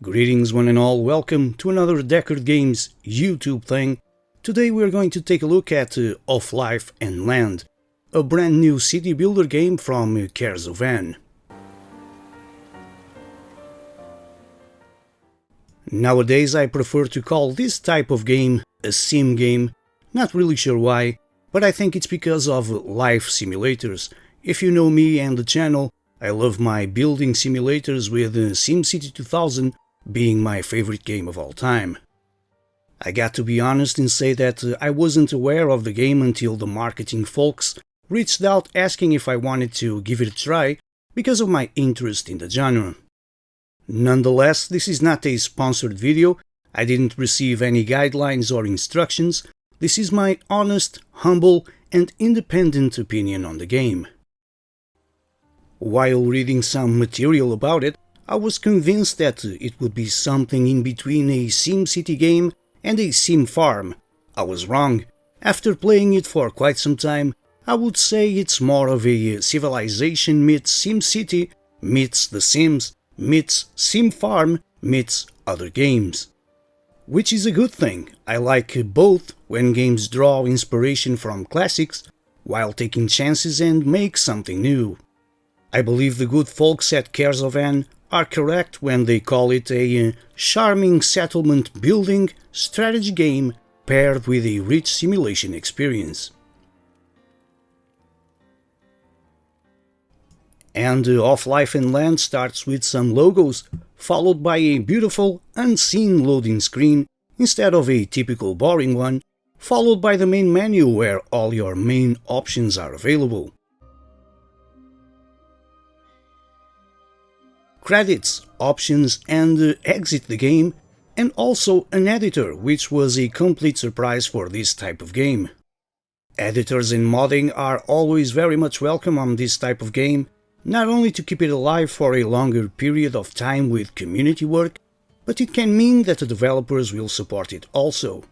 Greetings one and all, welcome to another Deckard Games YouTube thing. Today we're going to take a look at Of Life and Land, a brand new city builder game from Kerzoven. Nowadays I prefer to call this type of game a sim game, not really sure why, but I think it's because of life simulators. If you know me and the channel, I love my building simulators with SimCity 2000 being my favorite game of all time. I got to be honest and say that I wasn't aware of the game until the marketing folks reached out asking if I wanted to give it a try because of my interest in the genre. Nonetheless, this is not a sponsored video, I didn't receive any guidelines or instructions, this is my honest, humble and independent opinion on the game. While reading some material about it, I was convinced that it would be something in between a SimCity game and a sim farm. I was wrong. After playing it for quite some time, I would say it's more of a Civilization meets SimCity, meets The Sims, meets Sim Farm, meets other games. Which is a good thing. I like both when games draw inspiration from classics, while taking chances and make something new. I believe the good folks at Kerzoven are correct when they call it a charming settlement building strategy game paired with a rich simulation experience. And Of Life and Land starts with some logos, followed by a beautiful unseen loading screen instead of a typical boring one, followed by the main menu where all your main options are available. Credits, options and exit the game, and also an editor, which was a complete surprise for this type of game. Editors and modding are always very much welcome on this type of game, not only to keep it alive for a longer period of time with community work, but it can mean that the developers will support it also.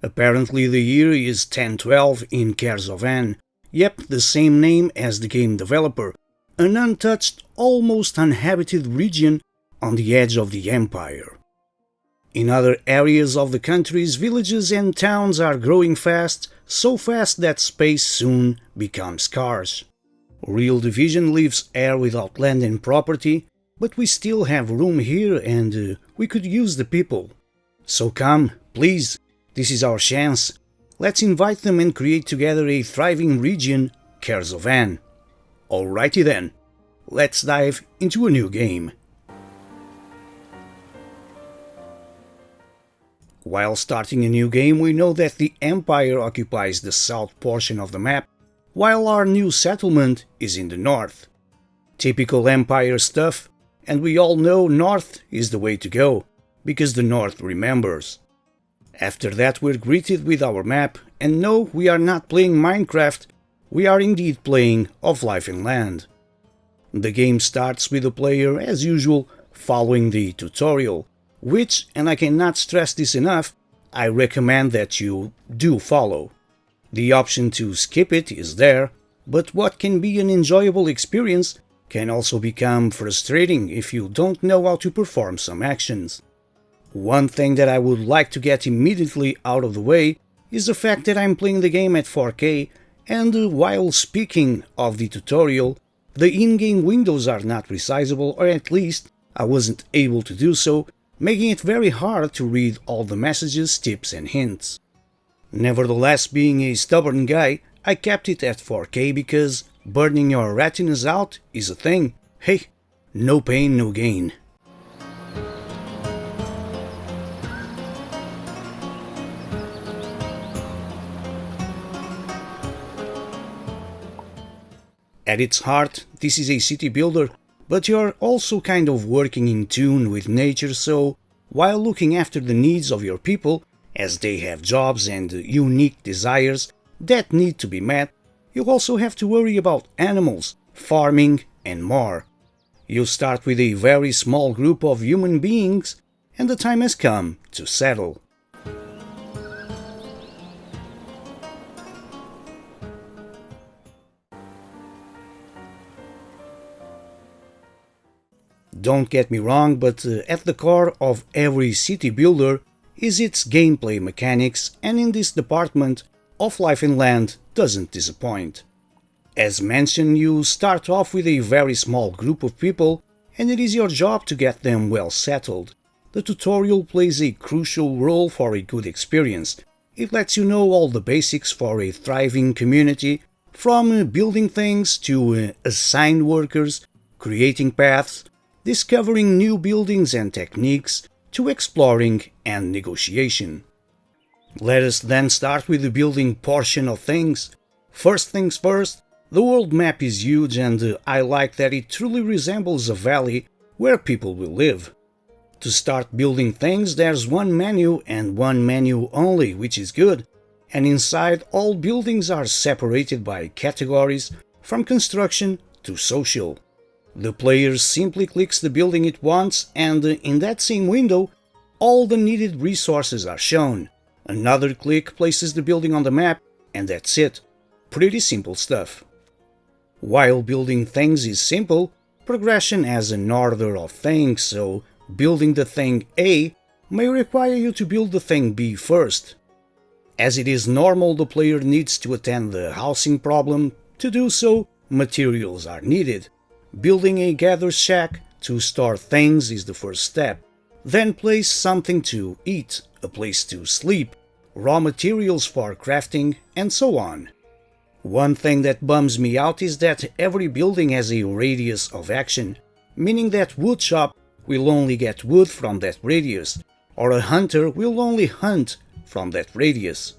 Apparently the year is 1012 in Kerzoven, yep, the same name as the game developer, an untouched, almost uninhabited region on the edge of the empire. In other areas of the countries, villages and towns are growing fast, so fast that space soon becomes scarce. Real Division leaves air without land and property, but we still have room here and we could use the people. So come, please, this is our chance. Let's invite them and create together a thriving region, Kerzoven. Alrighty then, let's dive into a new game. While starting a new game, we know that the Empire occupies the south portion of the map, while our new settlement is in the north. Typical Empire stuff, and we all know north is the way to go, because the north remembers. After that we're greeted with our map, and no, we are not playing Minecraft, we are indeed playing Of Life and Land. The game starts with the player, as usual, following the tutorial, which, and I cannot stress this enough, I recommend that you do follow. The option to skip it is there, but what can be an enjoyable experience can also become frustrating if you don't know how to perform some actions. One thing that I would like to get immediately out of the way is the fact that I'm playing the game at 4K, and while speaking of the tutorial, the in-game windows are not resizable, or at least I wasn't able to do so, making it very hard to read all the messages, tips and hints. Nevertheless, being a stubborn guy, I kept it at 4K because burning your retinas out is a thing. Hey, no pain, no gain. At its heart, this is a city builder, but you're also kind of working in tune with nature, so while looking after the needs of your people, as they have jobs and unique desires that need to be met, you also have to worry about animals, farming and more. You start with a very small group of human beings, and the time has come to settle. Don't get me wrong, but at the core of every city builder is its gameplay mechanics, and in this department, Off-Life Inland doesn't disappoint. As mentioned, you start off with a very small group of people, and it is your job to get them well settled. The tutorial plays a crucial role for a good experience. It lets you know all the basics for a thriving community, from building things to assign workers, creating paths, discovering new buildings and techniques, to exploring and negotiation. Let us then start with the building portion of things. First things first, the world map is huge, and I like that it truly resembles a valley where people will live. To start building things, there's one menu and one menu only, which is good, and inside all buildings are separated by categories from construction to social. The player simply clicks the building it wants, and in that same window, all the needed resources are shown. Another click places the building on the map, and that's it. Pretty simple stuff. While building things is simple, progression has an order of things, so building the thing A may require you to build the thing B first. As it is normal, the player needs to attend the housing problem. To do so, materials are needed. Building a gather shack to store things is the first step. Then place something to eat, a place to sleep, raw materials for crafting, and so on. One thing that bums me out is that every building has a radius of action, meaning that woodshop will only get wood from that radius, or a hunter will only hunt from that radius.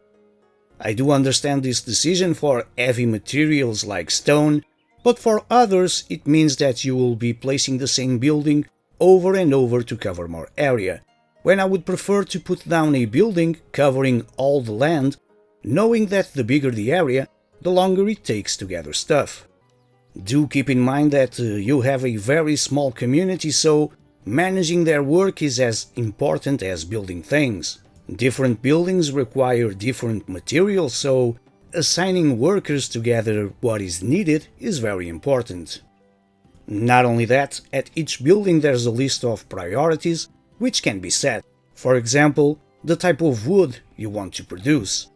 I do understand this decision for heavy materials like stone, but for others it means that you will be placing the same building over and over to cover more area, when I would prefer to put down a building covering all the land, knowing that the bigger the area, the longer it takes to gather stuff. Do keep in mind that you have a very small community, so managing their work is as important as building things. Different buildings require different materials, so assigning workers to gather what is needed is very important. Not only that, at each building there's a list of priorities which can be set. For example, the type of wood you want to produce.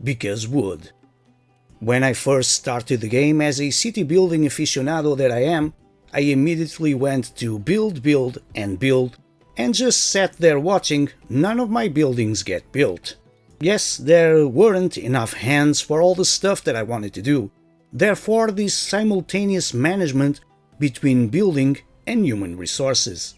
Because wood. When I first started the game as a city building aficionado that I am, I immediately went to build, and just sat there watching none of my buildings get built. Yes, there weren't enough hands for all the stuff that I wanted to do. Therefore, this simultaneous management between building and human resources.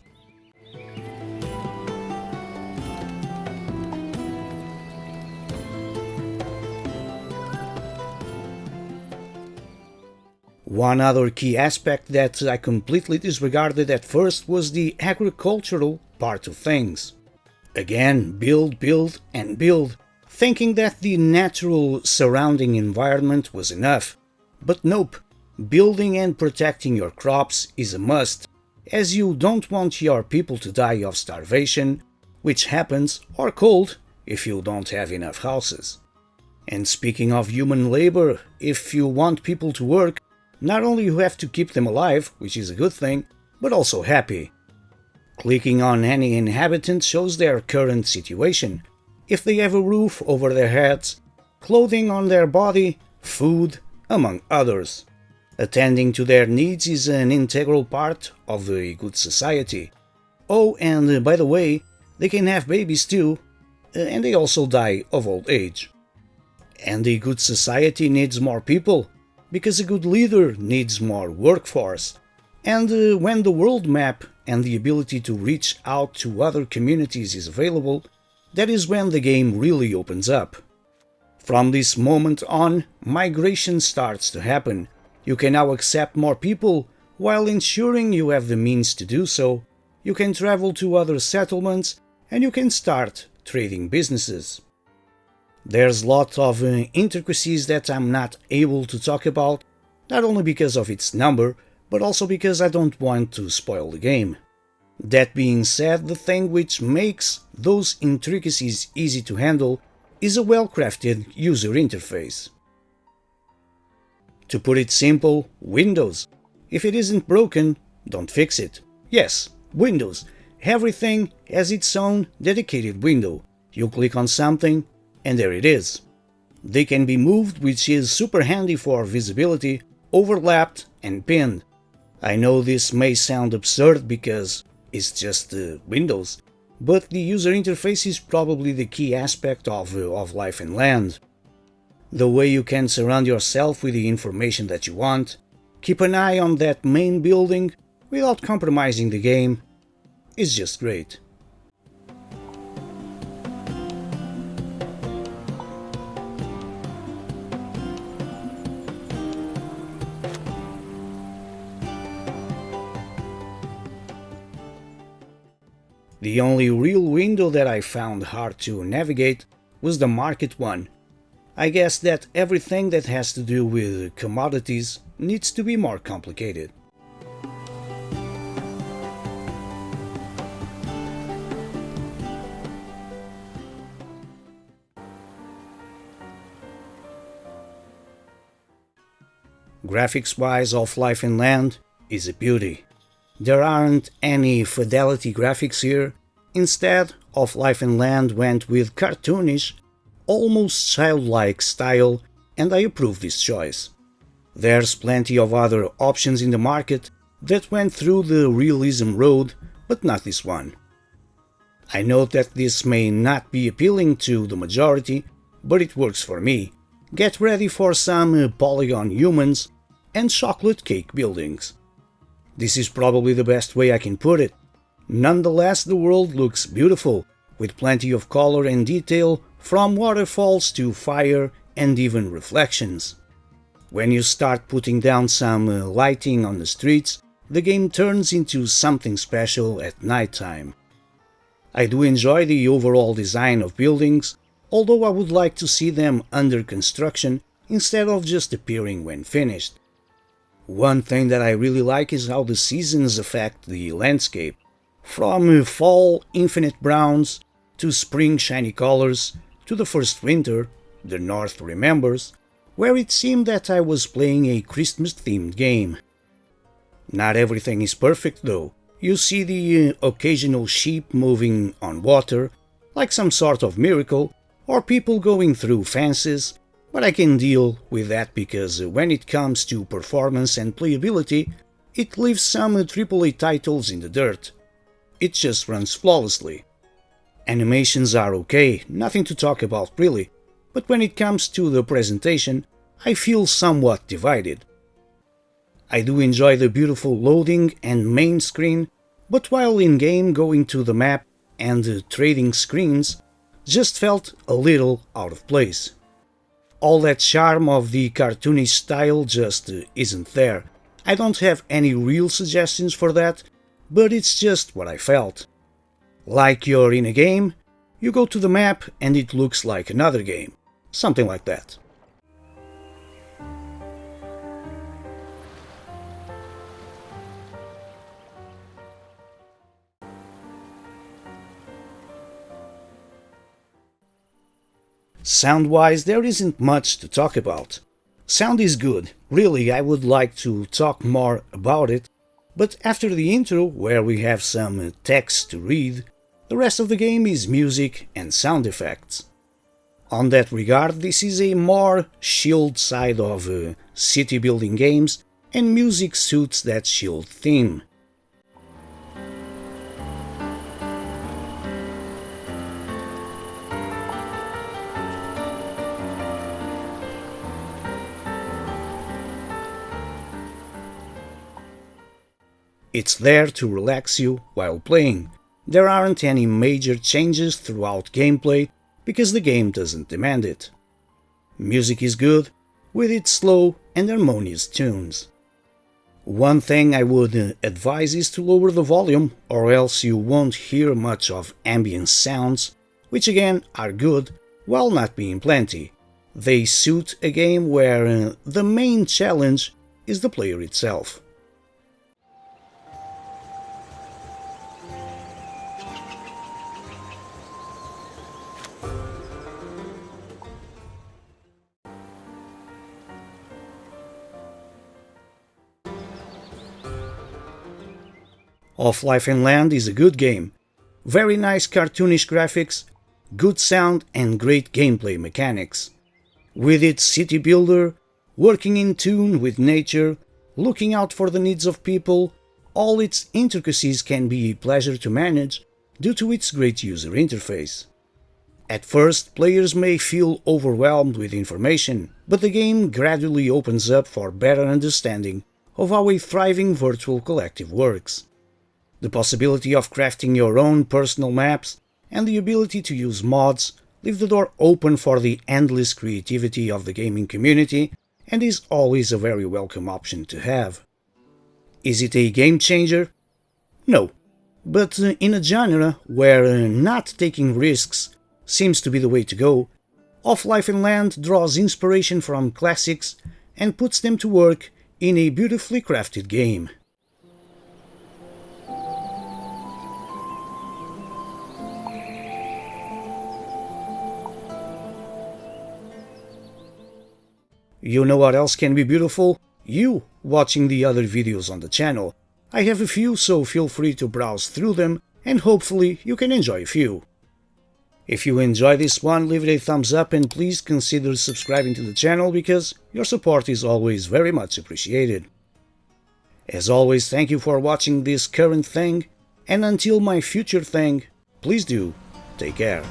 One other key aspect that I completely disregarded at first was the agricultural part of things. Again, build, thinking that the natural surrounding environment was enough. But nope, building and protecting your crops is a must, as you don't want your people to die of starvation, which happens, or cold, if you don't have enough houses. And speaking of human labor, if you want people to work, not only you have to keep them alive, which is a good thing, but also happy. Clicking on any inhabitant shows their current situation, if they have a roof over their heads, clothing on their body, food, among others. Attending to their needs is an integral part of a good society. Oh, and by the way, they can have babies too, and they also die of old age. And a good society needs more people, because a good leader needs more workforce. And when the world map and the ability to reach out to other communities is available, that is when the game really opens up. From this moment on, migration starts to happen. You can now accept more people, while ensuring you have the means to do so. You can travel to other settlements, and you can start trading businesses. There's lots of intricacies that I'm not able to talk about, not only because of its number, but also because I don't want to spoil the game. That being said, the thing which makes those intricacies easy to handle is a well-crafted user interface. To put it simple, Windows. If it isn't broken, don't fix it. Yes, Windows. Everything has its own dedicated window. You click on something, and there it is. They can be moved, which is super handy for visibility, overlapped and pinned. I know this may sound absurd because it's just Windows, but the user interface is probably the key aspect of Life and Land. The way you can surround yourself with the information that you want, keep an eye on that main building without compromising the game, is just great. The only real window that I found hard to navigate was the market one. I guess that everything that has to do with commodities needs to be more complicated. Graphics-wise, Of Life and Land is a beauty. There aren't any fidelity graphics here. Instead, Of Life and Land went with cartoonish, almost childlike style, and I approve this choice. There's plenty of other options in the market that went through the realism road, but not this one. I note that this may not be appealing to the majority, but it works for me. Get ready for some polygon humans and chocolate cake buildings. This is probably the best way I can put it. Nonetheless, the world looks beautiful, with plenty of color and detail, from waterfalls to fire and even reflections. When you start putting down some lighting on the streets, the game turns into something special at nighttime. I do enjoy the overall design of buildings, although I would like to see them under construction instead of just appearing when finished. One thing that I really like is how the seasons affect the landscape. From fall infinite browns, to spring shiny colors, to the first winter, the North remembers, where it seemed that I was playing a Christmas-themed game. Not everything is perfect though. You see the occasional sheep moving on water, like some sort of miracle, or people going through fences, but I can deal with that because when it comes to performance and playability, it leaves some AAA titles in the dirt. It just runs flawlessly. Animations are okay, nothing to talk about really, but when it comes to the presentation, I feel somewhat divided. I do enjoy the beautiful loading and main screen, but while in-game going to the map and trading screens just felt a little out of place. All that charm of the cartoonish style just isn't there. I don't have any real suggestions for that, but it's just what I felt. Like you're in a game, you go to the map and it looks like another game. Something like that. Sound-wise, there isn't much to talk about. Sound is good, really I would like to talk more about it, but after the intro, where we have some text to read, the rest of the game is music and sound effects. On that regard, this is a more chilled side of city building games, and music suits that chilled theme. It's there to relax you while playing. There aren't any major changes throughout gameplay because the game doesn't demand it. Music is good, with its slow and harmonious tunes. One thing I would advise is to lower the volume, or else you won't hear much of ambient sounds, which again are good while not being plenty. They suit a game where the main challenge is the player itself. Off-Life and Land is a good game. Very nice cartoonish graphics, good sound and great gameplay mechanics. With its city builder, working in tune with nature, looking out for the needs of people, all its intricacies can be a pleasure to manage due to its great user interface. At first, players may feel overwhelmed with information, but the game gradually opens up for better understanding of how a thriving virtual collective works. The possibility of crafting your own personal maps and the ability to use mods leave the door open for the endless creativity of the gaming community and is always a very welcome option to have. Is it a game changer? No, but in a genre where not taking risks seems to be the way to go, Off-Life and Land draws inspiration from classics and puts them to work in a beautifully crafted game. You know what else can be beautiful? You watching the other videos on the channel. I have a few, so feel free to browse through them and hopefully you can enjoy a few. If you enjoy this one, leave it a thumbs up and please consider subscribing to the channel because your support is always very much appreciated. As always, thank you for watching this current thing, and until my future thing, please do take care.